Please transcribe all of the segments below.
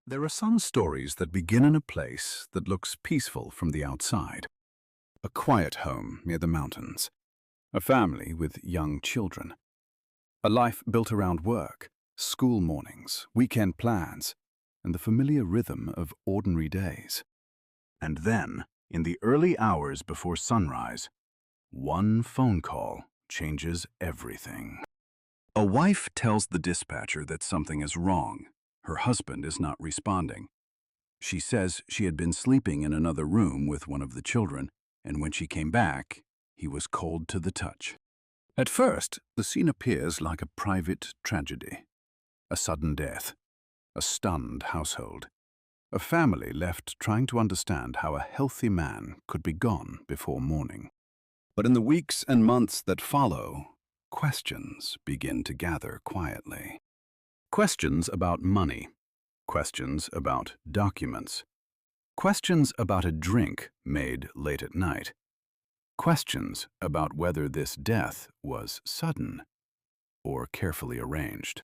There are some stories that begin in a place that looks peaceful from the outside. A quiet home near the mountains, a family with young children, a life built around work, school mornings, weekend plans, and the familiar rhythm of ordinary days. And then, in the early hours before sunrise, one phone call changes everything. A wife tells the dispatcher that something is wrong. Her husband is not responding. She says she had been sleeping in another room with one of the children, and when she came back, he was cold to the touch. At first, the scene appears like a private tragedy. A sudden death, a stunned household, a family left trying to understand how a healthy man could be gone before morning. But in the weeks and months that follow, questions begin to gather quietly. Questions about money, questions about documents, questions about a drink made late at night, questions about whether this death was sudden or carefully arranged.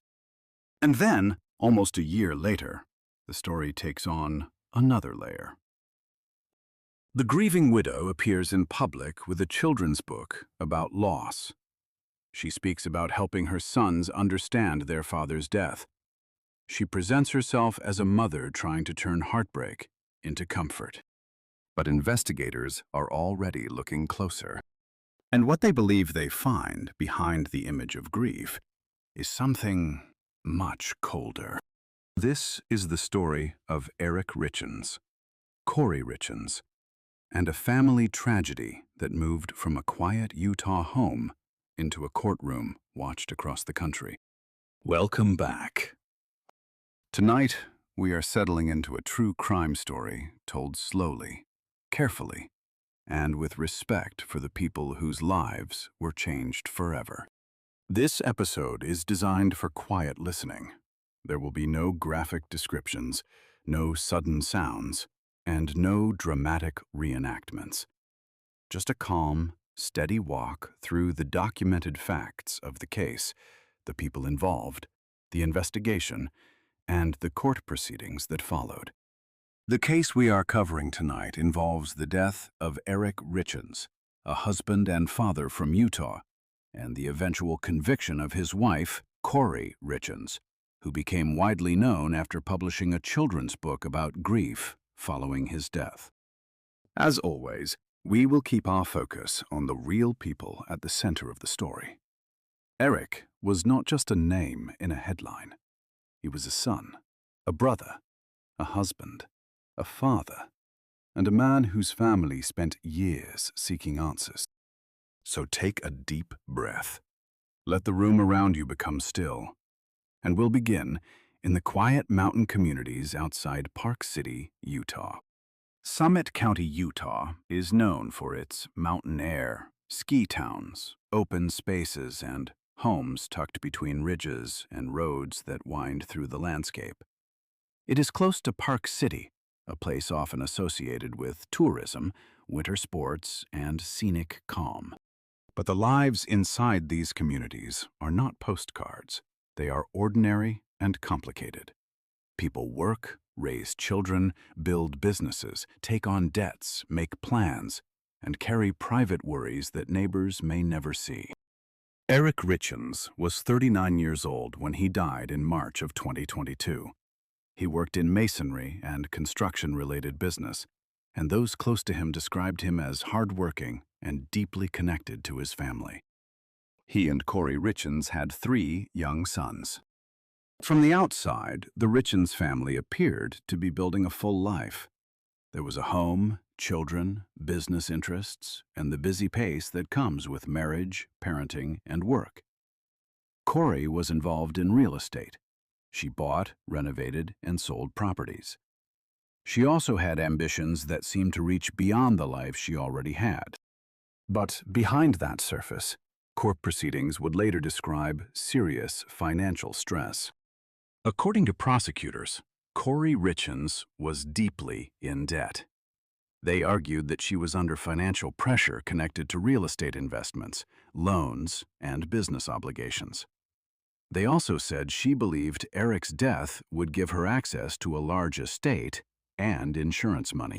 And then, almost a year later, the story takes on another layer. The grieving widow appears in public with a children's book about loss. She speaks about helping her sons understand their father's death. She presents herself as a mother trying to turn heartbreak into comfort. But investigators are already looking closer. And what they believe they find behind the image of grief is something much colder. This is the story of Eric Richins, Kouri Richins, and a family tragedy that moved from a quiet Utah home into a courtroom watched across the country. Welcome back. Tonight, we are settling into a true crime story told slowly, carefully, and with respect for the people whose lives were changed forever. This episode is designed for quiet listening. There will be no graphic descriptions, no sudden sounds, and no dramatic reenactments. Just a calm, steady walk through the documented facts of the case, the people involved, the investigation, and the court proceedings that followed. The case we are covering tonight involves the death of Eric Richins, a husband and father from Utah, and the eventual conviction of his wife, Kouri Richins, who became widely known after publishing a children's book about grief following his death. As always, we will keep our focus on the real people at the center of the story. Eric was not just a name in a headline. He was a son, a brother, a husband, a father, and a man whose family spent years seeking answers. So take a deep breath. Let the room around you become still, and we'll begin in the quiet mountain communities outside Park City, Utah. Summit County, Utah is known for its mountain air, ski towns, open spaces, and homes tucked between ridges and roads that wind through the landscape. It is close to Park City, a place often associated with tourism, winter sports, and scenic calm. But the lives inside these communities are not postcards. They are ordinary and complicated. People work, raise children, build businesses, take on debts, make plans, and carry private worries that neighbors may never see. Eric Richins was 39 years old when he died in March of 2022. He worked in masonry and construction-related business, and those close to him described him as hardworking and deeply connected to his family. He and Kouri Richins had 3 young sons. From the outside, the Richins family appeared to be building a full life. There was a home, children, business interests, and the busy pace that comes with marriage, parenting, and work. Kouri was involved in real estate. She bought, renovated, and sold properties. She also had ambitions that seemed to reach beyond the life she already had. But behind that surface, court proceedings would later describe serious financial stress. According to prosecutors, Kouri Richins was deeply in debt. They argued that she was under financial pressure connected to real estate investments, loans, and business obligations. They also said she believed Eric's death would give her access to a large estate and insurance money.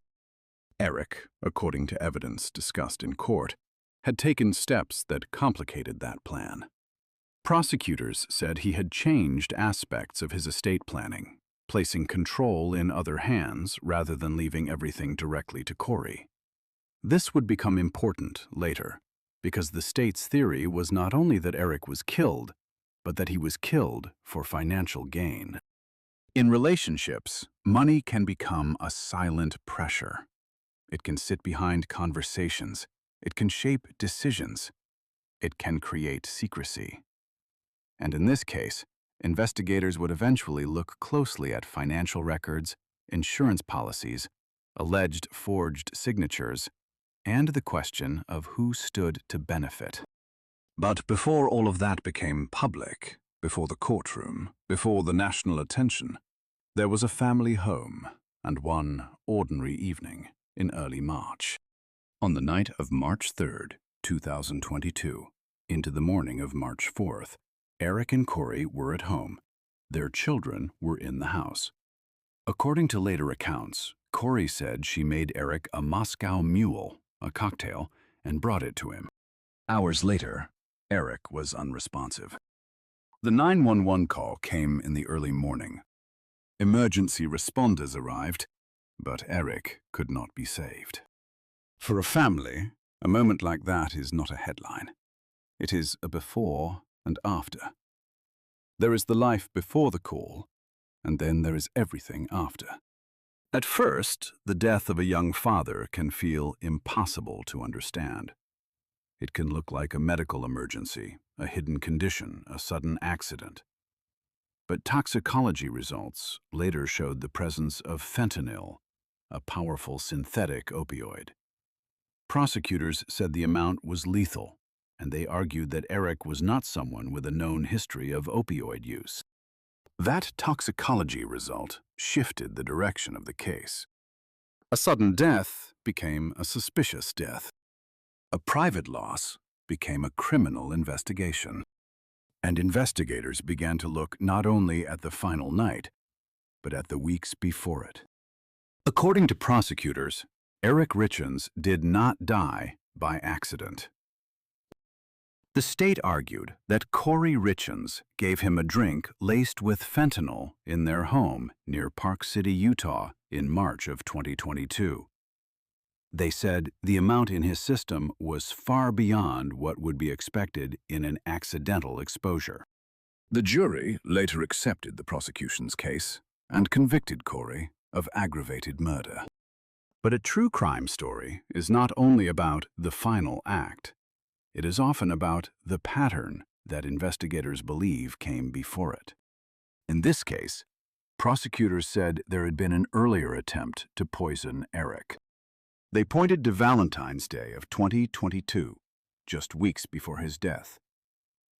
Eric, according to evidence discussed in court, had taken steps that complicated that plan. Prosecutors said he had changed aspects of his estate planning, placing control in other hands rather than leaving everything directly to Kouri. This would become important later, because the state's theory was not only that Eric was killed, but that he was killed for financial gain. In relationships, money can become a silent pressure. It can sit behind conversations. It can shape decisions. It can create secrecy. And in this case, investigators would eventually look closely at financial records, insurance policies, alleged forged signatures, and the question of who stood to benefit. But before all of that became public, before the courtroom, before the national attention, there was a family home and one ordinary evening in early March. On the night of March 3rd, 2022, into the morning of March 4th, Eric and Kouri were at home. Their children were in the house. According to later accounts, Kouri said she made Eric a Moscow Mule, a cocktail, and brought it to him. Hours later, Eric was unresponsive. The 911 call came in the early morning. Emergency responders arrived, but Eric could not be saved. For a family, a moment like that is not a headline. It is a before and after. There is the life before the call, and then there is everything after. At first, the death of a young father can feel impossible to understand. It can look like a medical emergency, a hidden condition, a sudden accident. But toxicology results later showed the presence of fentanyl, a powerful synthetic opioid. Prosecutors said the amount was lethal, and they argued that Eric was not someone with a known history of opioid use. That toxicology result shifted the direction of the case. A sudden death became a suspicious death. A private loss became a criminal investigation. And investigators began to look not only at the final night, but at the weeks before it. According to prosecutors, Eric Richins did not die by accident. The state argued that Kouri Richins gave him a drink laced with fentanyl in their home near Park City, Utah, in March of 2022. They said the amount in his system was far beyond what would be expected in an accidental exposure. The jury later accepted the prosecution's case and convicted Kouri of aggravated murder. But a true crime story is not only about the final act. It is often about the pattern that investigators believe came before it. In this case, prosecutors said there had been an earlier attempt to poison Eric. They pointed to Valentine's Day of 2022, just weeks before his death.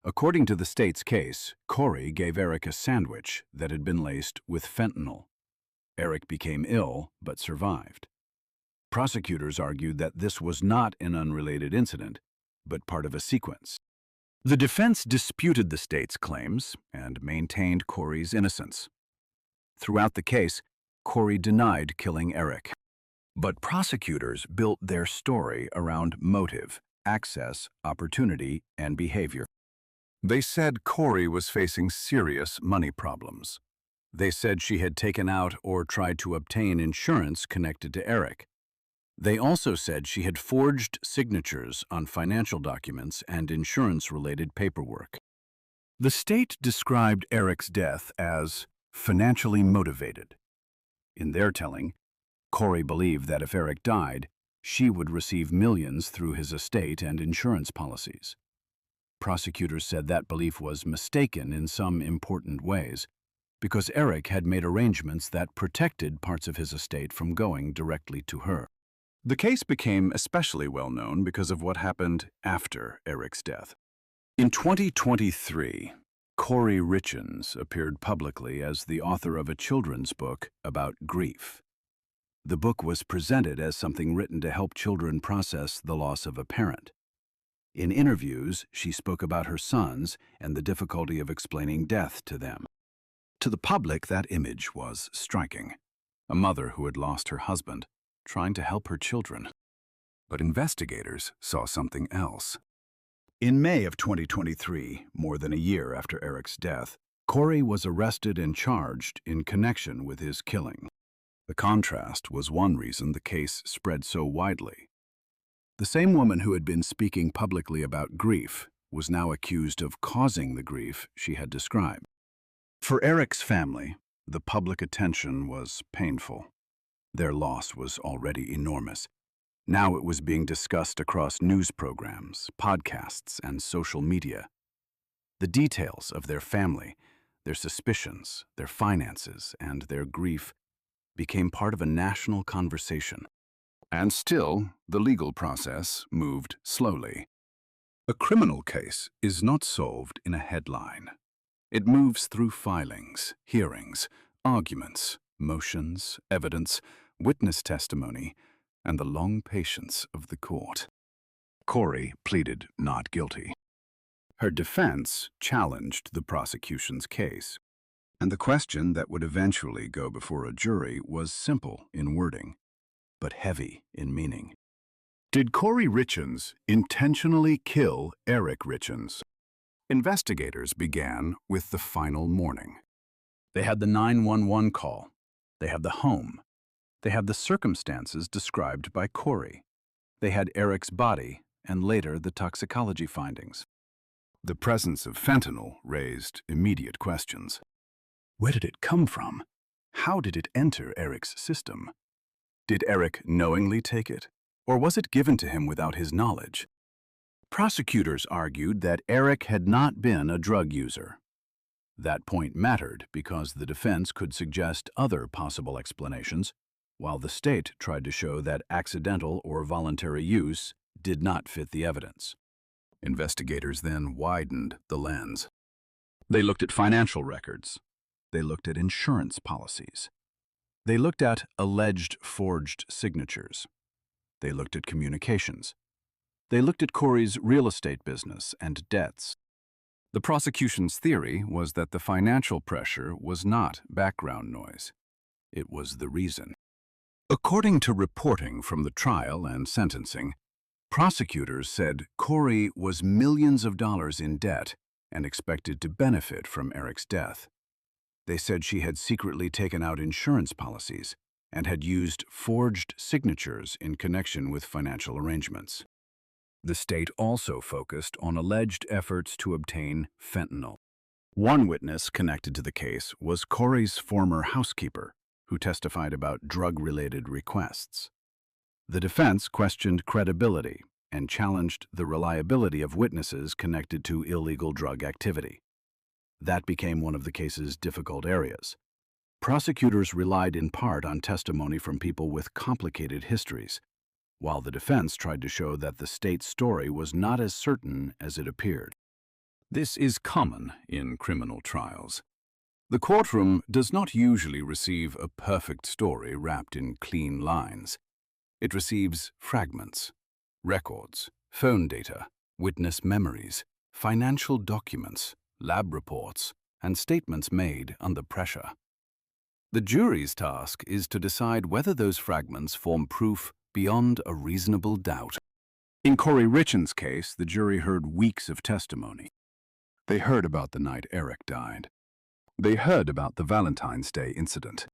According to the state's case, Kouri gave Eric a sandwich that had been laced with fentanyl. Eric became ill but survived. Prosecutors argued that this was not an unrelated incident, but part of a sequence. The defense disputed the state's claims and maintained Kouri's innocence. Throughout the case, Kouri denied killing Eric. But prosecutors built their story around motive, access, opportunity, and behavior. They said Kouri was facing serious money problems. They said she had taken out or tried to obtain insurance connected to Eric. They also said she had forged signatures on financial documents and insurance-related paperwork. The state described Eric's death as financially motivated. In their telling, Kouri believed that if Eric died, she would receive millions through his estate and insurance policies. Prosecutors said that belief was mistaken in some important ways, because Eric had made arrangements that protected parts of his estate from going directly to her. The case became especially well known because of what happened after Eric's death. In 2023, Kouri Richins appeared publicly as the author of a children's book about grief. The book was presented as something written to help children process the loss of a parent. In interviews, she spoke about her sons and the difficulty of explaining death to them. To the public, that image was striking. A mother who had lost her husband, trying to help her children. But investigators saw something else. In May of 2023, more than a year after Eric's death, Kouri was arrested and charged in connection with his killing. The contrast was one reason the case spread so widely. The same woman who had been speaking publicly about grief was now accused of causing the grief she had described. For Eric's family, the public attention was painful. Their loss was already enormous. Now it was being discussed across news programs, podcasts, and social media. The details of their family, their suspicions, their finances, and their grief became part of a national conversation. And still, the legal process moved slowly. A criminal case is not solved in a headline. It moves through filings, hearings, arguments, motions, evidence, witness testimony, and the long patience of the court. Kouri pleaded not guilty. Her defense challenged the prosecution's case, and the question that would eventually go before a jury was simple in wording, but heavy in meaning. Did Kouri Richins intentionally kill Eric Richins? Investigators began with the final morning. They had the 911 call. They had the home. They had the circumstances described by Kouri. They had Eric's body and later the toxicology findings. The presence of fentanyl raised immediate questions. Where did it come from? How did it enter Eric's system? Did Eric knowingly take it, or was it given to him without his knowledge? Prosecutors argued that Eric had not been a drug user. That point mattered because the defense could suggest other possible explanations, while the state tried to show that accidental or voluntary use did not fit the evidence. Investigators then widened the lens. They looked at financial records. They looked at insurance policies. They looked at alleged forged signatures. They looked at communications. They looked at Kouri's real estate business and debts. The prosecution's theory was that the financial pressure was not background noise. It was the reason. According to reporting from the trial and sentencing, prosecutors said Kouri was millions of dollars in debt and expected to benefit from Eric's death. They said she had secretly taken out insurance policies and had used forged signatures in connection with financial arrangements. The state also focused on alleged efforts to obtain fentanyl. One witness connected to the case was Kouri's former housekeeper, who testified about drug-related requests. The defense questioned credibility and challenged the reliability of witnesses connected to illegal drug activity. That became one of the case's difficult areas. Prosecutors relied in part on testimony from people with complicated histories, while the defense tried to show that the state's story was not as certain as it appeared. This is common in criminal trials. The courtroom does not usually receive a perfect story wrapped in clean lines. It receives fragments, records, phone data, witness memories, financial documents, lab reports, and statements made under pressure. The jury's task is to decide whether those fragments form proof beyond a reasonable doubt. In Kouri Richins' case, the jury heard weeks of testimony. They heard about the night Eric died. They heard about the Valentine's Day incident.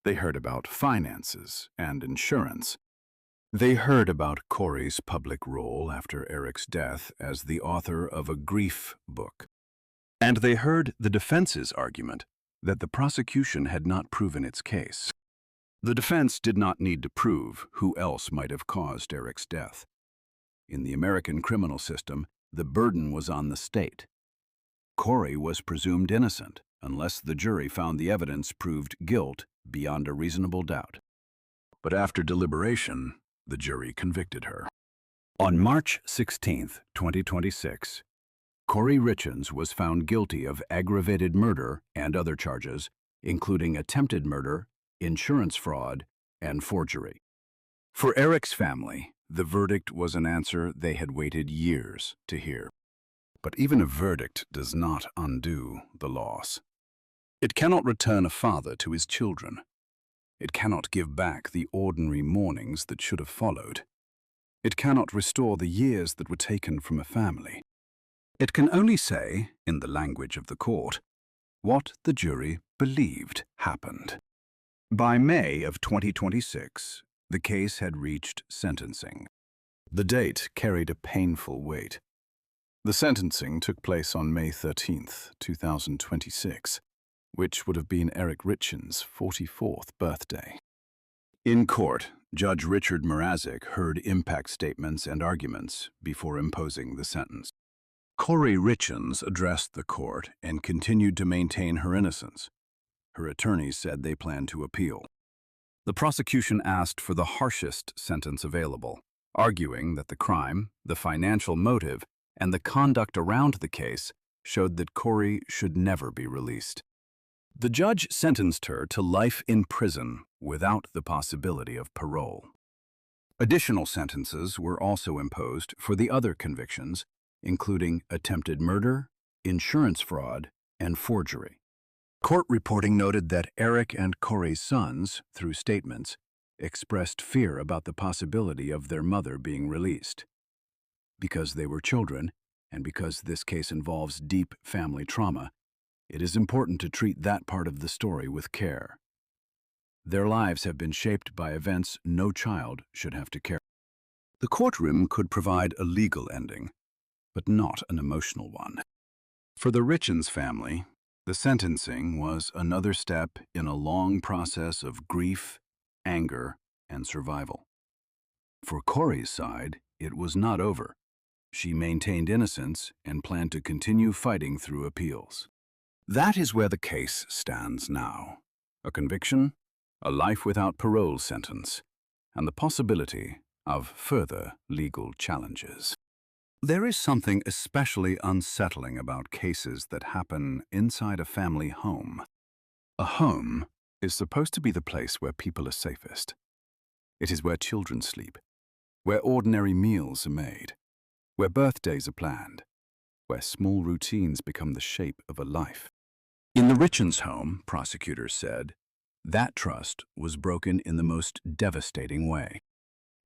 They heard about finances and insurance. They heard about Kouri's public role after Eric's death as the author of a grief book. And they heard the defense's argument that the prosecution had not proven its case. The defense did not need to prove who else might have caused Eric's death. In the American criminal system, the burden was on the state. Kouri was presumed innocent unless the jury found the evidence proved guilt beyond a reasonable doubt. But after deliberation, the jury convicted her. On March 16, 2026, Kouri Richins was found guilty of aggravated murder and other charges, including attempted murder, insurance fraud, and forgery. For Eric's family, The verdict was an answer they had waited years to hear. But even a verdict does not undo the loss. It cannot return a father to his children. It cannot give back the ordinary mornings that should have followed. It cannot restore the years that were taken from a family. It can only say, in the language of the court, what the jury believed happened. By May of 2026, the case had reached sentencing. The date carried a painful weight. The sentencing took place on May 13th, 2026, which would have been Eric Richins' 44th birthday. In court, Judge Richard Mrazek heard impact statements and arguments before imposing the sentence. Kouri Richins addressed the court and continued to maintain her innocence. Her attorneys said they planned to appeal. The prosecution asked for the harshest sentence available, arguing that the crime, the financial motive, and the conduct around the case showed that Kouri should never be released. The judge sentenced her to life in prison without the possibility of parole. Additional sentences were also imposed for the other convictions, including attempted murder, insurance fraud, and forgery. Court reporting noted that Eric and Kouri's sons, through statements, expressed fear about the possibility of their mother being released. Because they were children, and because this case involves deep family trauma, it is important to treat that part of the story with care. Their lives have been shaped by events no child should have to carry. The courtroom could provide a legal ending, but not an emotional one. For the Richins family, the sentencing was another step in a long process of grief, anger, and survival. For Kouri's side, it was not over. She maintained innocence and planned to continue fighting through appeals. That is where the case stands now. A conviction, a life without parole sentence, and the possibility of further legal challenges. There is something especially unsettling about cases that happen inside a family home. A home is supposed to be the place where people are safest. It is where children sleep, where ordinary meals are made, where birthdays are planned, where small routines become the shape of a life. In the Richins home, prosecutors said, that trust was broken in the most devastating way.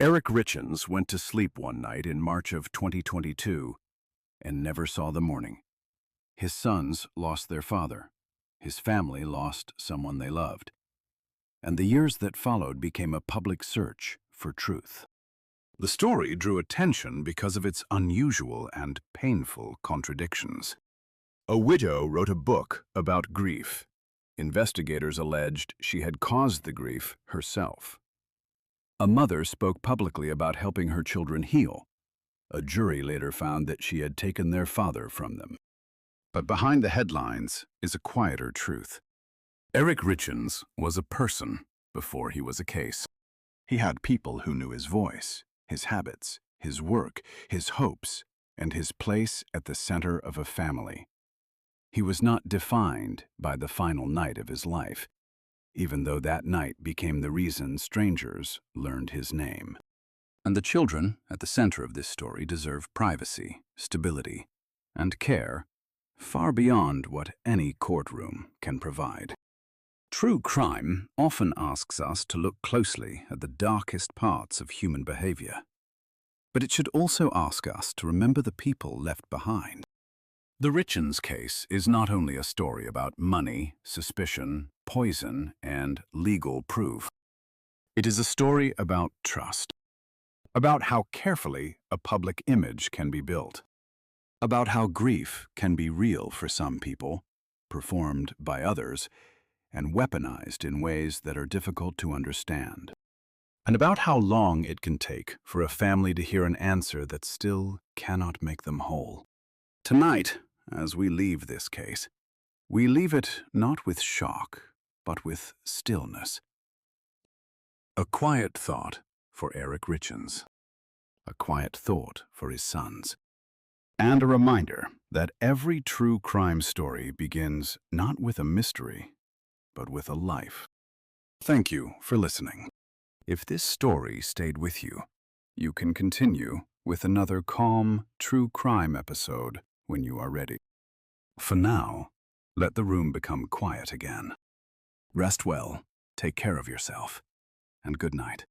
Eric Richins went to sleep one night in March of 2022 and never saw the morning. His sons lost their father. His family lost someone they loved. And the years that followed became a public search for truth. The story drew attention because of its unusual and painful contradictions. A widow wrote a book about grief. Investigators alleged she had caused the grief herself. A mother spoke publicly about helping her children heal. A jury later found that she had taken their father from them. But behind the headlines is a quieter truth. Eric Richins was a person before he was a case. He had people who knew his voice, his habits, his work, his hopes, and his place at the center of a family. He was not defined by the final night of his life, even though that night became the reason strangers learned his name. And the children at the center of this story deserve privacy, stability, and care far beyond what any courtroom can provide. True crime often asks us to look closely at the darkest parts of human behavior. But it should also ask us to remember the people left behind. The Richins case is not only a story about money, suspicion, poison, and legal proof. It is a story about trust, about how carefully a public image can be built, about how grief can be real for some people, performed by others, and weaponized in ways that are difficult to understand, and about how long it can take for a family to hear an answer that still cannot make them whole. Tonight, as we leave this case, we leave it not with shock, but with stillness. A quiet thought for Eric Richins, a quiet thought for his sons, and a reminder that every true crime story begins not with a mystery, but with a life. Thank you for listening. If this story stayed with you, You can continue with another calm, true crime episode when you are ready. For now, let the room become quiet again. Rest well, take care of yourself, and good night.